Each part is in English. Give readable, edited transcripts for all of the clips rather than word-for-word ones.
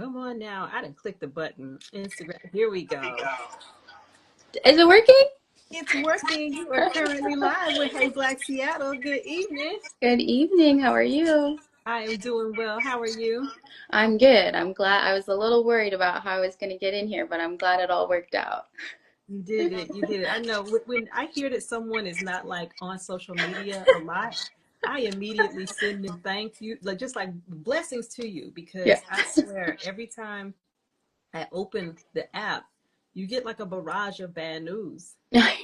Come on now. I didn't click the button. Instagram. Here we go. Is it working? It's working. You are currently live with Hey Black Seattle. Good evening. Good evening. How are you? I am doing well. How are you? I'm good. I'm glad. I was a little worried about how I was going to get in here, but I'm glad it all worked out. You did it. You did it. I know when I hear that someone is not like on social media a lot, I immediately send them thank you, like just like blessings to you, Yeah. because I swear every time I open the app, you get like a barrage of bad news. A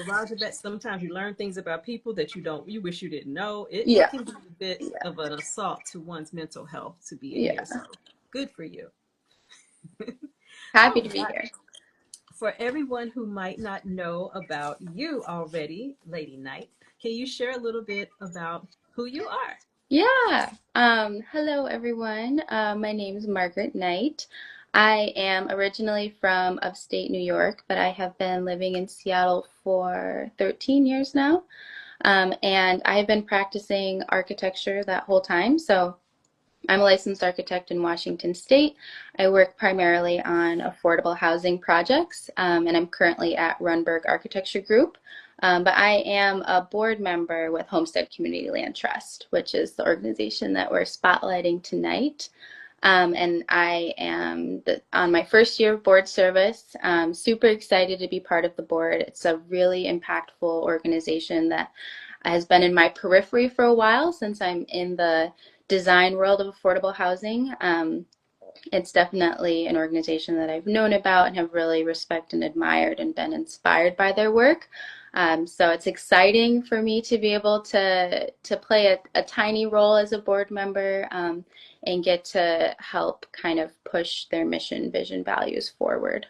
barrage of bad. Sometimes you learn things about people that you wish you didn't know. It Yeah. can be a bit Yeah. of an assault to one's mental health to be in here. Yeah. So good for you. Happy All to be right. here. For everyone who might not know about you already, Lady Knight, can you share a little bit about who you are? Yeah. Hello, everyone. My name is Margaret Knight. I am originally from upstate New York, but I have been living in Seattle for 13 years now. And I've been practicing architecture that whole time. So I'm a licensed architect in Washington State. I work primarily on affordable housing projects, and I'm currently at Runberg Architecture Group. But I am a board member with Homestead Community Land Trust, which is the organization that we're spotlighting tonight. And I am on my first year of board service. Super excited to be part of the board. It's a really impactful organization that has been in my periphery for a while since I'm in the design world of affordable housing. It's definitely an organization that I've known about and have really respected and admired and been inspired by their work. So it's exciting for me to be able to play a tiny role as a board member and get to help kind of push their mission, vision, values forward.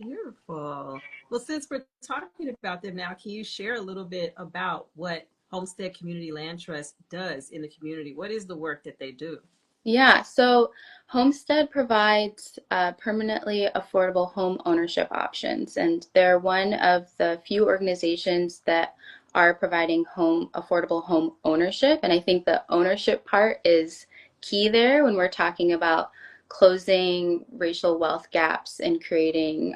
Beautiful. Well, since we're talking about them now, can you share a little bit about what Homestead Community Land Trust does in the community? What is the work that they do? Yeah, so Homestead provides permanently affordable home ownership options, and they're one of the few organizations that are providing affordable home ownership. And I think the ownership part is key there when we're talking about closing racial wealth gaps and creating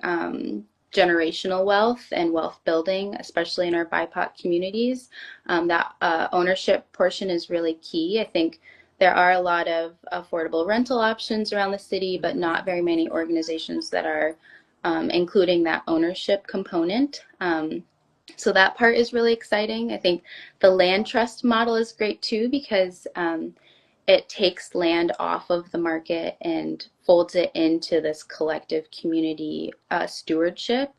generational wealth and wealth building, especially in our BIPOC communities. That ownership portion is really key. I think there are a lot of affordable rental options around the city, but not very many organizations that are including that ownership component. So that part is really exciting. I think the land trust model is great too because it takes land off of the market and folds it into this collective community stewardship,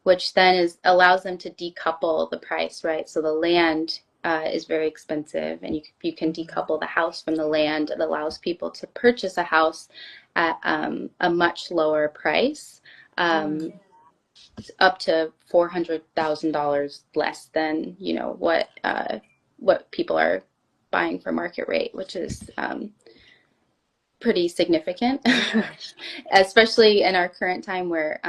which then allows them to decouple the price, right? So the land is very expensive, and you can decouple the house from the land. It allows people to purchase a house at a much lower price, Mm. up to $400,000 less than what people are buying for market rate, which is pretty significant, Yeah. especially in our current time where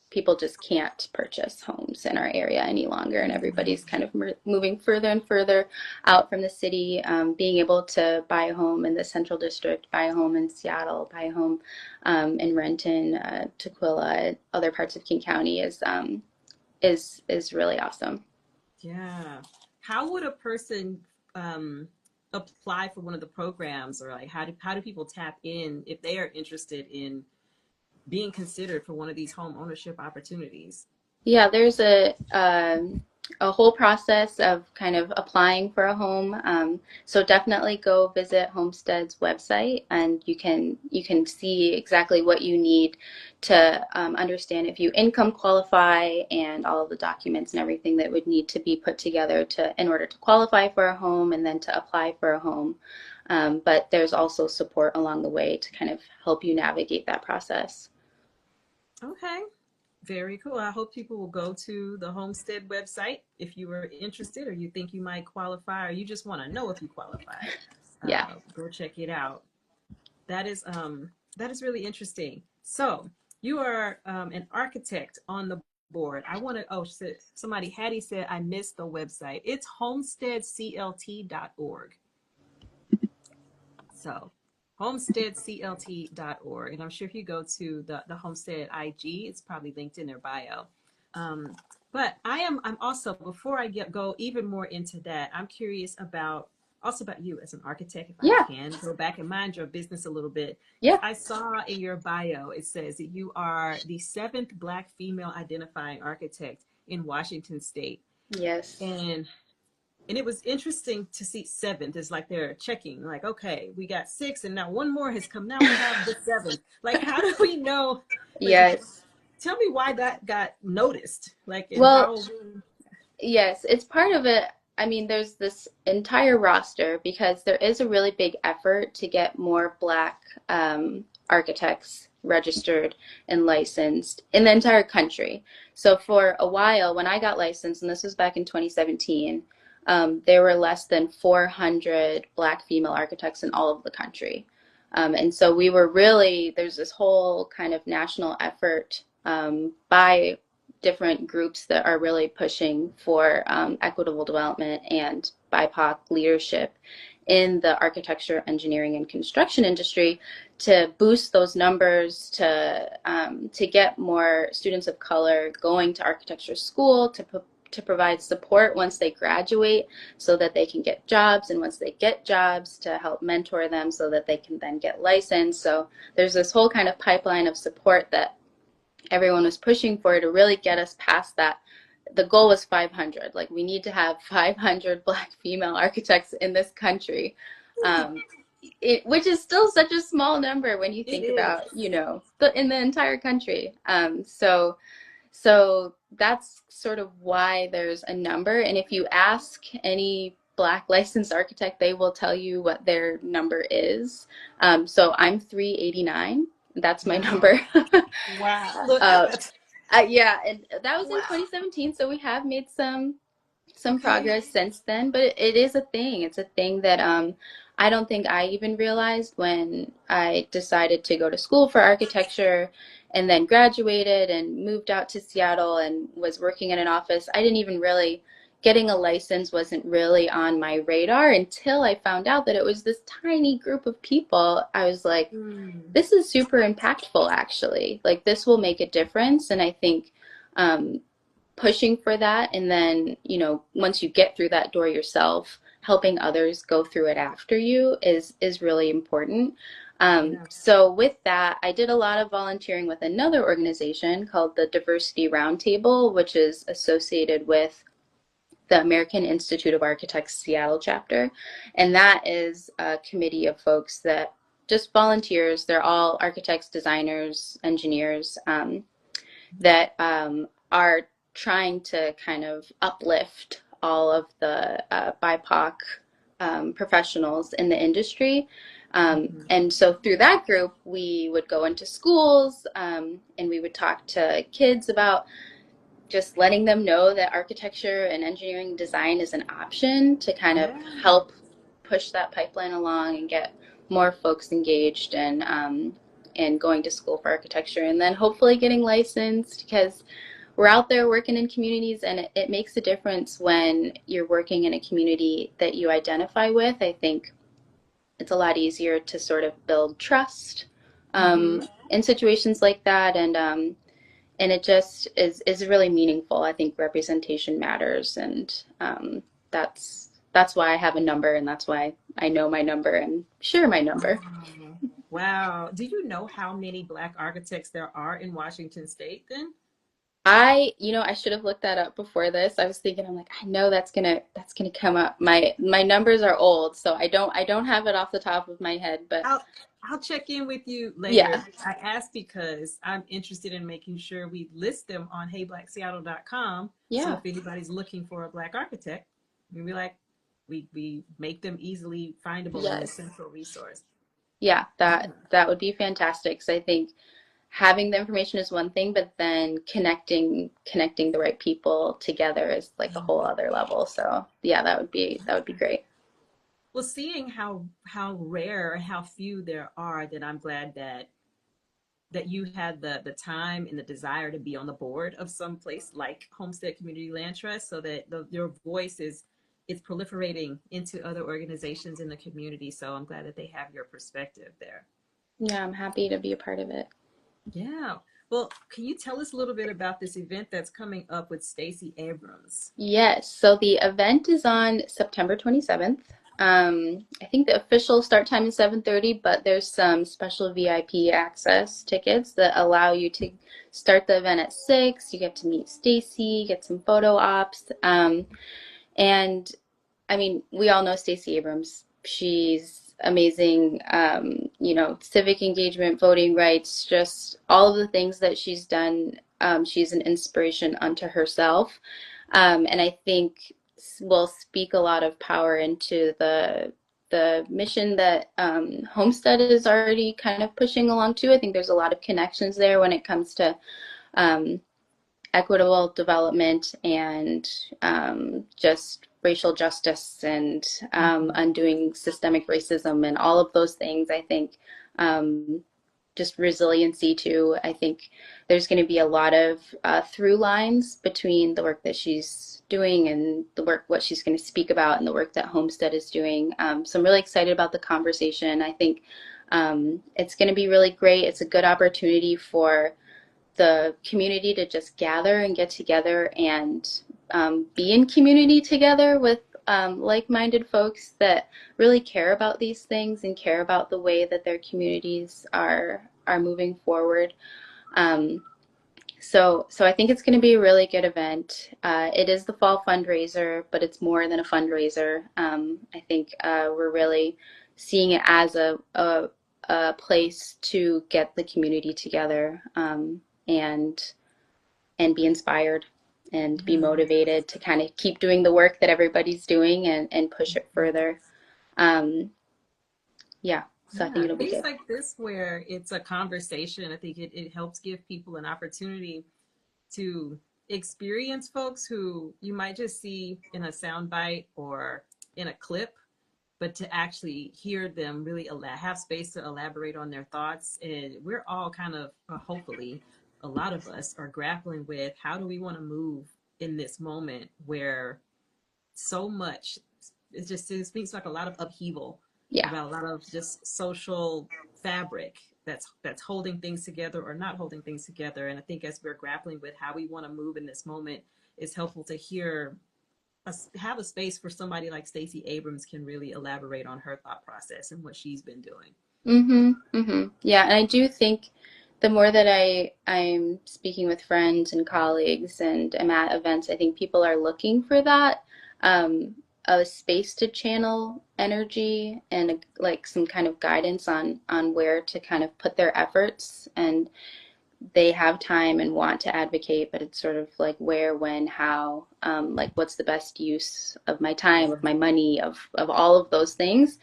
people just can't purchase homes in our area any longer, and everybody's kind of moving further and further out from the city. Being able to buy a home in the Central District, buy a home in Seattle, buy a home in Renton, Tukwila, other parts of King County is really awesome. Yeah. How would a person apply for one of the programs, or like how do people tap in if they are interested in being considered for one of these home ownership opportunities? Yeah, there's a whole process of kind of applying for a home. So definitely go visit Homestead's website, and you can see exactly what you need to understand if you income qualify and all of the documents and everything that would need to be put together to in order to qualify for a home and then to apply for a home. But there's also support along the way to kind of help you navigate that process. Okay. Very cool. I hope people will go to the Homestead website if you are interested or you think you might qualify or you just want to know if you qualify. Yeah. Go check it out. That is really interesting. So you are an architect on the board. I want to. Oh, somebody Hattie said I missed the website. It's homesteadclt.org. So homesteadclt.org. And I'm sure if you go to the Homestead IG, it's probably linked in their bio. Um, but I'm also, before I go even more into that, I'm curious about also about you as an architect, if I Yeah, can go back and mind your business a little bit. Because yeah, I saw in your bio, it says that you are the seventh Black female identifying architect in Washington State. yes. And it was interesting to see seventh. It's like they're checking, like, okay, we got six, and now one more has come. Now we have the seventh. Like, how do we know? Like, Yes. tell me why that got noticed. Like, and Well, how? yes, it's part of it. I mean, there's this entire roster because there is a really big effort to get more Black architects registered and licensed in the entire country. So for a while, when I got licensed, and this was back in 2017, there were less than 400 Black female architects in all of the country. And so we were really, there's this whole kind of national effort by different groups that are really pushing for equitable development and BIPOC leadership in the architecture, engineering, and construction industry to boost those numbers, to get more students of color going to architecture school, to provide support once they graduate so that they can get jobs, and once they get jobs to help mentor them so that they can then get licensed. So there's this whole kind of pipeline of support that everyone was pushing for to really get us past that. The goal was 500. Like, we need to have 500 Black female architects in this country, which is still such a small number when you It think is. about, in the entire country. So that's sort of why there's a number. And if you ask any Black licensed architect, they will tell you what their number is. So I'm 389. That's my Wow. number. Wow. Look, uh, that's yeah, and that was in wow. 2017, so we have made some Okay. progress since then, but it is a thing. It's a thing that I don't think I even realized when I decided to go to school for architecture and then graduated and moved out to Seattle and was working in an office. I didn't even really, getting a license wasn't really on my radar until I found out that it was this tiny group of people. I was like, Mm. this is super impactful, actually. Like, this will make a difference. And I think um, pushing for that, and then, once you get through that door yourself, helping others go through it after you is really important. Yeah. So with that, I did a lot of volunteering with another organization called the Diversity Roundtable, which is associated with the American Institute of Architects Seattle chapter. And that is a committee of folks that just volunteers. They're all architects, designers, engineers, that are trying to kind of uplift all of the BIPOC professionals in the industry. Mm-hmm. And so through that group, we would go into schools, and we would talk to kids about just letting them know that architecture and engineering design is an option to kind of Yeah. help push that pipeline along and get more folks engaged and going to school for architecture, and then hopefully getting licensed, because we're out there working in communities, and it makes a difference when you're working in a community that you identify with. I think it's a lot easier to sort of build trust Mm-hmm. in situations like that, and it just is really meaningful. I think representation matters, and that's why I have a number, and that's why I know my number and share my number. Wow. Wow. Do you know how many Black architects there are in Washington State then? I should have looked that up before this. I was thinking, I'm like, I know that's gonna come up. My numbers are old, so I don't have it off the top of my head, but I'll I'll check in with you yeah, later. I asked because I'm interested in making sure we list them on heyblackseattle.com. So yeah, if anybody's looking for a Black architect, we like we make them easily findable in this yes, central resource. yeah, Yeah. that would be fantastic. So I think having the information is one thing, but then connecting the right people together is like a whole other level. So yeah, that would be great. Well, seeing how rare, how few there are, that I'm glad that you had the time and the desire to be on the board of some place like Homestead Community Land Trust, so that your voice it's proliferating into other organizations in the community. So I'm glad that they have your perspective there. Yeah, I'm happy to be a part of it. Yeah. Well, can you tell us a little bit about this event that's coming up with Stacey Abrams? Yes, so the event is on September 27th. I think the official start time is 7:30, but there's some special VIP access tickets that allow you to start the event at 6. You get to meet Stacey, get some photo ops. And I mean, we all know Stacey Abrams. She's amazing, civic engagement, voting rights, just all of the things that she's done. She's an inspiration unto herself. And I think will speak a lot of power into the mission that Homestead is already kind of pushing along to. I think there's a lot of connections there when it comes to um, equitable development and just racial justice and undoing systemic racism and all of those things. I think just resiliency too. I think there's going to be a lot of through lines between the work that she's doing and what she's going to speak about and the work that Homestead is doing. So I'm really excited about the conversation. I think it's going to be really great. It's a good opportunity for the community to just gather and get together and be in community together with like-minded folks that really care about these things and care about the way that their communities are moving forward. So I think it's going to be a really good event. It is the fall fundraiser, but it's more than a fundraiser. I think we're really seeing it as a place to get the community together and be inspired and be motivated to kind of keep doing the work that everybody's doing and push it further. So I think it'll be Things good. like this where it's a conversation, I think it helps give people an opportunity to experience folks who you might just see in a soundbite or in a clip, but to actually hear them really have space to elaborate on their thoughts. And we're all kind of, hopefully, a lot of us are grappling with how do we want to move in this moment where so much, it seems like a lot of upheaval, Yeah. about a lot of just social fabric that's holding things together or not holding things together. And I think as we're grappling with how we want to move in this moment, it's helpful to have a space for somebody like Stacey Abrams can really elaborate on her thought process and what she's been doing. Yeah, and I do think the more that I'm speaking with friends and colleagues and I'm at events, I think people are looking for that a space to channel energy and like some kind of guidance on where to kind of put their efforts, and they have time and want to advocate, but it's sort of like where, when, how, like what's the best use of my time, of my money, of all of those things.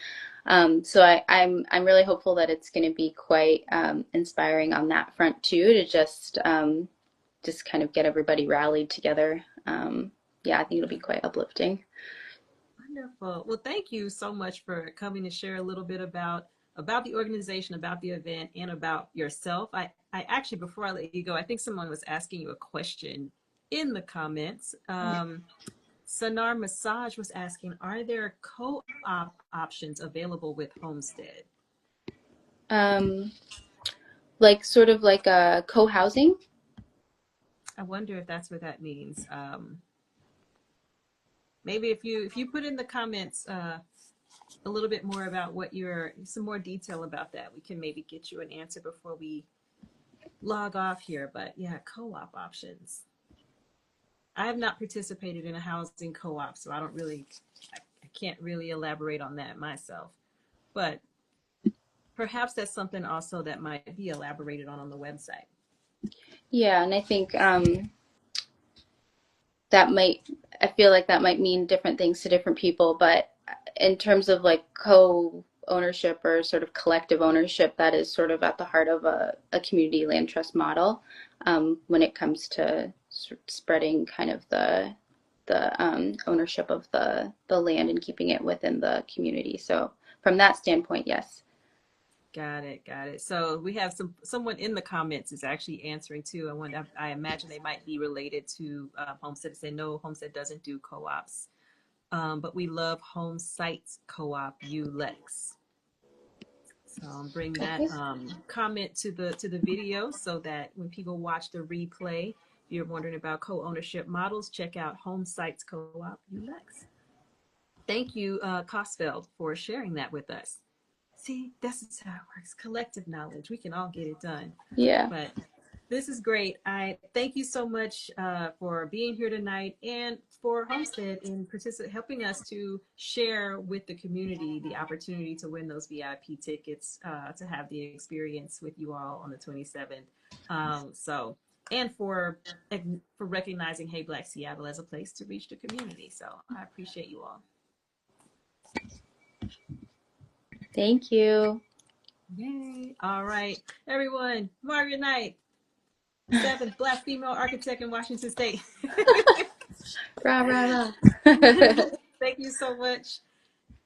So I'm really hopeful that it's going to be quite inspiring on that front too, to just kind of get everybody rallied together. I think it'll be quite uplifting. Wonderful. Well, thank you so much for coming to share a little bit about the organization, about the event, and about yourself. I actually, before I let you go, I think someone was asking you a question in the comments. Sanar Massage was asking, are there co-op options available with Homestead? Like sort of like a co-housing? I wonder if that's what that means. Maybe if you put in the comments a little bit more about some more detail about that, we can maybe get you an answer before we log off here. But yeah, co-op options. I have not participated in a housing co-op, so I can't really elaborate on that myself. But perhaps that's something also that might be elaborated on the website. Yeah, and I think I feel like that might mean different things to different people, but in terms of like co-ownership or sort of collective ownership, that is sort of at the heart of a community land trust model when it comes to spreading kind of the ownership of the land and keeping it within the community. So from that standpoint, yes. Got it. So we have someone in the comments is actually answering too. I imagine they might be related to Homestead. Say no, Homestead doesn't do co-ops. but we love Home Sites Co-op ULEX. So bring that Okay. comment to the video so that when people watch the replay, if you're wondering about co-ownership models, check out Home Sites Co-op ULEX. Thank you, Kosfeld, for sharing that with us. See, that's how it works. Collective knowledge. We can all get it done. Yeah. But this is great. I thank you so much for being here tonight and for Homestead in helping us to share with the community the opportunity to win those VIP tickets to have the experience with you all on the 27th. And for recognizing Hey Black Seattle as a place to reach the community. So I appreciate you all. Thank you. Yay. All right, everyone. Margaret Knight, 7th Black female architect in Washington State. Rah, rah, rah. Thank you so much,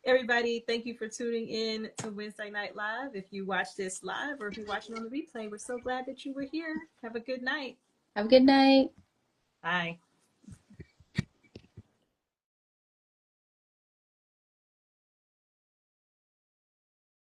everybody. Thank you for tuning in to Wednesday Night Live. If you watch this live or if you're watching on the replay, we're so glad that you were here. Have a good night. Have a good night. Bye.